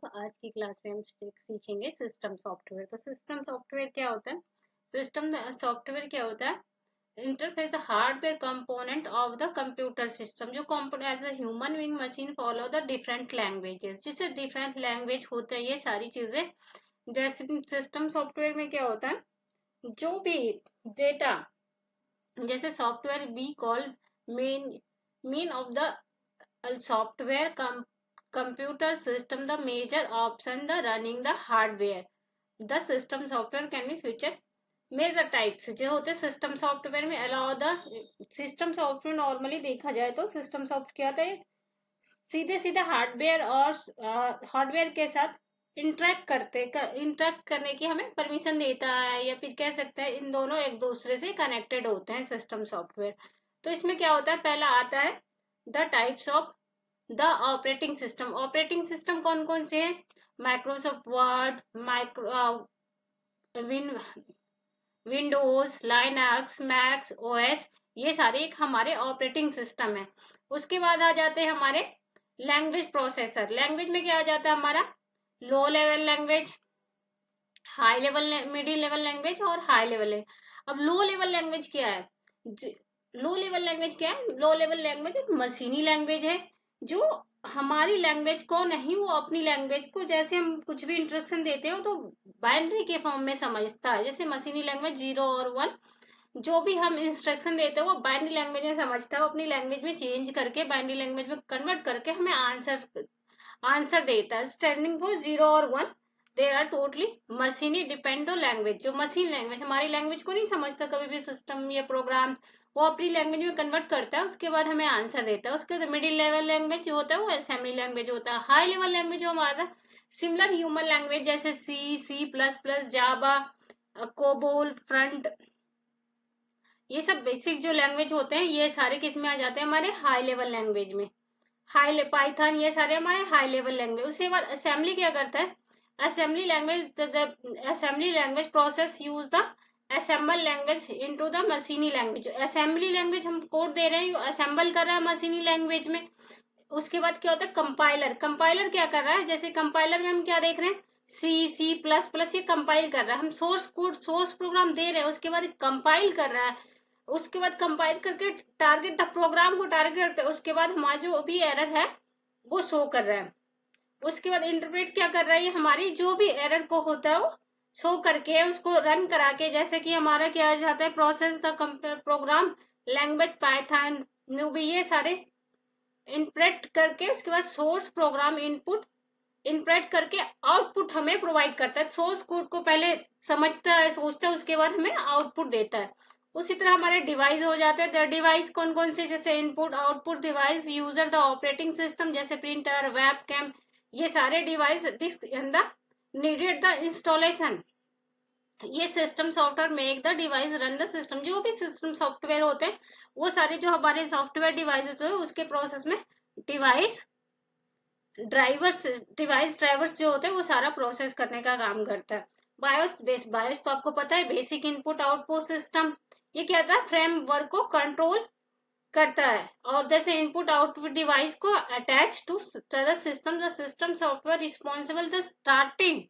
आज की क्लास में हम सीखेंगे सिस्टम सॉफ्टवेयर। तो सिस्टम सॉफ्टवेयर क्या होता है? सिस्टम सॉफ्टवेयर क्या होता है? Interface the hardware component of the computer system. जो component as a human being machine follow the different languages, जिससे डिफरेंट लैंग्वेज होते हैं ये सारी चीजें। जैसे सिस्टम सॉफ्टवेयर में क्या होता है, जो भी डेटा, जैसे software be call main of the software computer system the major option the running the hardware the system software can be future major types जो होते हैं सिस्टम सॉफ्टवेयर में। Allow the system software normally देखा जाए तो system software क्या होता है, सीधे सीधे हार्डवेयर और हार्डवेयर के साथ इंटरेक्ट करने की हमें परमिशन देता है, या फिर कह सकते हैं इन दोनों एक दूसरे से कनेक्टेड होते हैं सिस्टम सॉफ्टवेयर। तो इसमें क्या होता है, पहला आता है the types of the operating system. Operating system कौन कौन से हैं? Microsoft word, Windows, Linux, max OS, ये सारे एक हमारे ऑपरेटिंग सिस्टम है। उसके बाद आ जाते हैं हमारे लैंग्वेज प्रोसेसर। लैंग्वेज में क्या आ जाता है हमारा, low level language, high level, middle level language और हाई लेवल है। अब लो लेवल लैंग्वेज क्या है? लो लेवल लैंग्वेज क्या है? लो लेवल लैंग्वेज एक मशीनी लैंग्वेज है, जो हमारी लैंग्वेज को नहीं, वो अपनी लैंग्वेज को जैसे हम कुछ भी इंस्ट्रक्शन देते हो तो बाइनरी के फॉर्म में समझता है। जैसे मशीनी लैंग्वेज 0 और 1, जो भी हम इंस्ट्रक्शन देते हैं वो बाइनरी लैंग्वेज में समझता है, वो अपनी लैंग्वेज में चेंज करके बाइनरी लैंग्वेज में कन्वर्ट करके हमें आंसर देता है। स्टैंडिंग फॉर 0 और 1 दे आर टोटली मशीनी डिपेंड ऑन लैंग्वेज। जो मशीन लैंग्वेज हमारी लैंग्वेज को नहीं समझता कभी भी सिस्टम या प्रोग्राम, वो अपनी लैंग्वेज में कन्वर्ट करता है, उसके बाद हमें आंसर देता है। उसके बाद मिडिल लेवल लैंग्वेज जो होता है वो असेंबली लैंग्वेज होता है। हाई लेवल लैंग्वेज जो हमारा सिमिलर ह्यूमन लैंग्वेज जैसे सी प्लस प्लस, जावा, कोबोल, फ्रंट, ये सब बेसिक जो लैंग्वेज होते हैं ये सारे किस में आ जाते हैं, हमारे हाई लेवल लैंग्वेज में। पाइथन, ये सारे हमारे हाई लेवल लैंग्वेज। उसके बाद असेंबली क्या करता है, assembly language process use the assemble language into the मशीनी लैंग्वेज। असेंबली लैंग्वेज हम कोड दे रहे हैं, असेंबल कर रहा है मशीनी लैंग्वेज में। उसके बाद क्या होता है कंपाइलर। कंपाइलर क्या कर रहा है, जैसे कंपाइलर में हम क्या देख रहे हैं, सी प्लस प्लस, ये कंपाइल कर रहा है। हम सोर्स कोड, सोर्स प्रोग्राम दे रहे हैं, उसके बाद कंपाइल कर रहा है, उसके बाद कंपाइल करके टारगेट द प्रोग्राम को टारगेट करते हैं, उसके बाद हमारा जो भी एरर है वो शो कर रहा है। उसके बाद इंटरप्रेट क्या कर रहा है, ये हमारी जो भी एरर को होता है वो शो करके उसको रन करा के, जैसे कि हमारा क्या आ जाता है, process the programme language Python, newbie, ये सारे इंटरप्रेट करके उसके बाद सोर्स प्रोग्राम इनपुट इंटरप्रेट करके आउटपुट हमें प्रोवाइड करता है। सोर्स कोड को पहले समझता है, सोचता है, उसके बाद हमें आउटपुट देता है। उसी तरह हमारे डिवाइस हो जाते हैं। डिवाइस कौन कौन से, जैसे input output device, user the operating system, जैसे प्रिंटर, वेबकैम, ये सारे device disk and the needed the installation. ये system software make the device run the system. जो भी सिस्टम सॉफ्टवेयर होते हैं वो सारे जो हमारे सॉफ्टवेयर डिवाइसेस है उसके प्रोसेस में डिवाइस ड्राइवर्स जो होते हैं वो सारा प्रोसेस करने का काम करता है। बायोस तो आपको पता है, बेसिक इनपुट आउटपुट सिस्टम। ये क्या था, फ्रेमवर्क को कंट्रोल करता है। और जैसे इनपुट आउटपुट डिवाइस को attach to the system software responsible the starting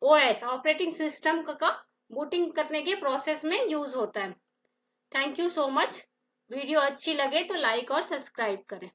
OS, operating system का बूटिंग करने के प्रोसेस में यूज होता है। Thank you so much. Video अच्छी लगे तो लाइक और सब्सक्राइब करें।